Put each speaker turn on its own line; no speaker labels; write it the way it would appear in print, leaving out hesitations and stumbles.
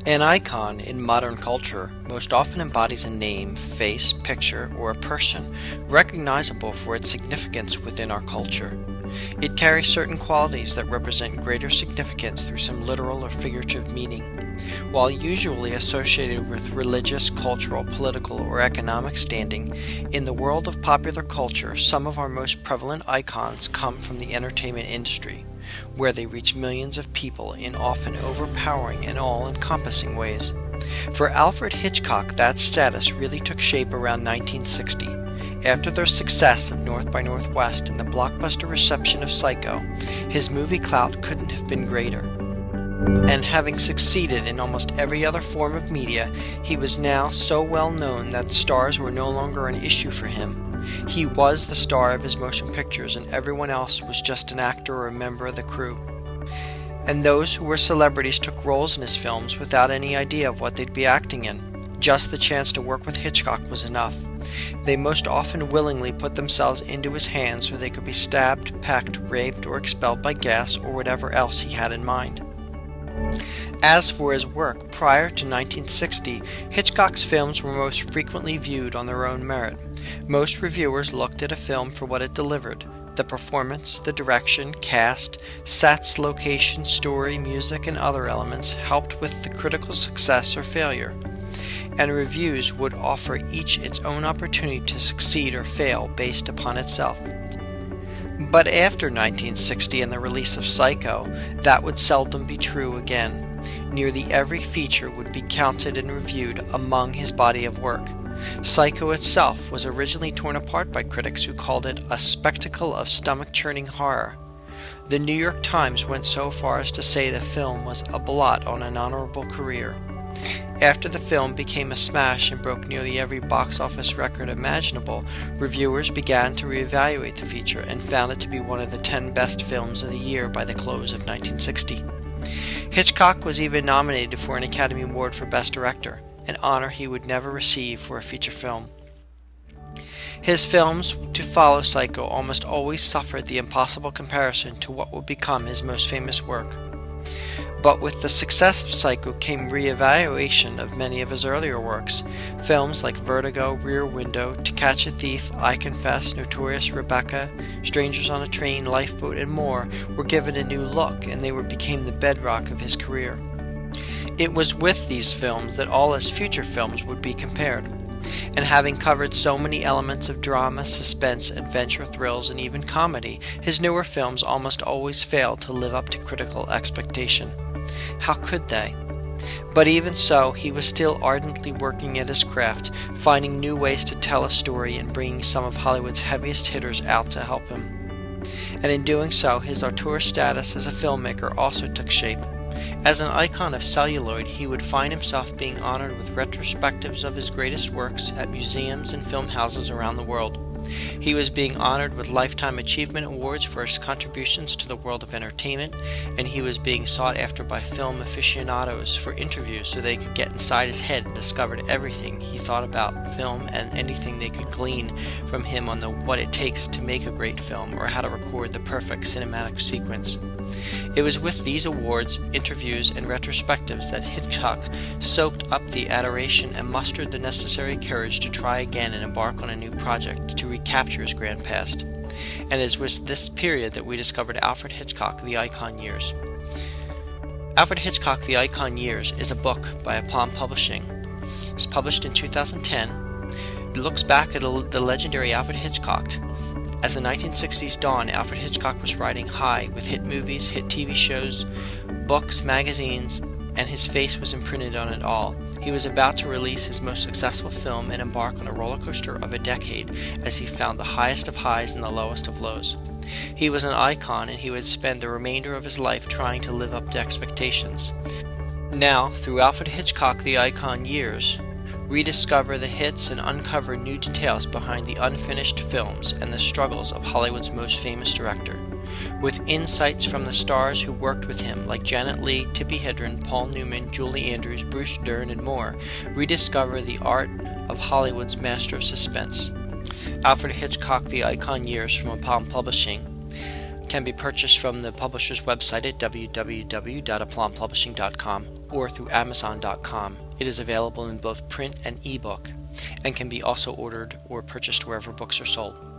An icon in modern culture most often embodies a name, face, picture, or a person recognizable for its significance within our culture. It carries certain qualities that represent greater significance through some literal or figurative meaning. While usually associated with religious, cultural, political, or economic standing, in the world of popular culture, some of our most prevalent icons come from the entertainment industry, where they reach millions of people in often overpowering and all-encompassing ways. For Alfred Hitchcock, that status really took shape around 1960. After their success of North by Northwest and the blockbuster reception of Psycho, his movie clout couldn't have been greater. And having succeeded in almost every other form of media, he was now so well known that stars were no longer an issue for him. He was the star of his motion pictures, and everyone else was just an actor or a member of the crew. And those who were celebrities took roles in his films without any idea of what they'd be acting in. Just the chance to work with Hitchcock was enough. They most often willingly put themselves into his hands so they could be stabbed, pecked, raped, or expelled by gas or whatever else he had in mind. As for his work, prior to 1960, Hitchcock's films were most frequently viewed on their own merit. Most reviewers looked at a film for what it delivered. The performance, the direction, cast, sets, location, story, music, and other elements helped with the critical success or failure. And reviews would offer each its own opportunity to succeed or fail based upon itself. But after 1960 and the release of Psycho, that would seldom be true again. Nearly every feature would be counted and reviewed among his body of work. Psycho itself was originally torn apart by critics who called it a spectacle of stomach-churning horror. The New York Times went so far as to say the film was a blot on an honorable career. After the film became a smash and broke nearly every box office record imaginable, reviewers began to reevaluate the feature and found it to be one of the 10 best films of the year by the close of 1960. Hitchcock was even nominated for an Academy Award for Best Director, an honor he would never receive for a feature film. His films to follow Psycho almost always suffered the impossible comparison to what would become his most famous work. But with the success of Psycho came re-evaluation of many of his earlier works. Films like Vertigo, Rear Window, To Catch a Thief, I Confess, Notorious Rebecca, Strangers on a Train, Lifeboat, and more were given a new look, and they became the bedrock of his career. It was with these films that all his future films would be compared. And having covered so many elements of drama, suspense, adventure, thrills, and even comedy, his newer films almost always failed to live up to critical expectation. How could they? But even so, he was still ardently working at his craft, finding new ways to tell a story and bringing some of Hollywood's heaviest hitters out to help him. And in doing so, his auteur status as a filmmaker also took shape. As an icon of celluloid, he would find himself being honored with retrospectives of his greatest works at museums and film houses around the world. He was being honored with Lifetime Achievement Awards for his contributions to the world of entertainment, and he was being sought after by film aficionados for interviews so they could get inside his head and discover everything he thought about film and anything they could glean from him on what it takes to make a great film or how to record the perfect cinematic sequence. It was with these awards, interviews, and retrospectives that Hitchcock soaked up the adoration and mustered the necessary courage to try again and embark on a new project to recapture his grand past. And it was this period that we discovered Alfred Hitchcock, The Icon Years. Alfred Hitchcock, The Icon Years is a book by Palm Publishing. It was published in 2010. It looks back at the legendary Alfred Hitchcock. As the 1960s dawned, Alfred Hitchcock was riding high with hit movies, hit TV shows, books, magazines, and his face was imprinted on it all. He was about to release his most successful film and embark on a roller coaster of a decade as he found the highest of highs and the lowest of lows. He was an icon, and he would spend the remainder of his life trying to live up to expectations. Now, through Alfred Hitchcock, The Icon Years, rediscover the hits and uncover new details behind the unfinished films and the struggles of Hollywood's most famous director. With insights from the stars who worked with him like Janet Leigh, Tippi Hedren, Paul Newman, Julie Andrews, Bruce Dern, and more, rediscover the art of Hollywood's master of suspense. Alfred Hitchcock, The Icon Years from Palm Publishing can be purchased from the publisher's website at www.aplompublishing.com. or through Amazon.com. It is available in both print and ebook, and can be also ordered or purchased wherever books are sold.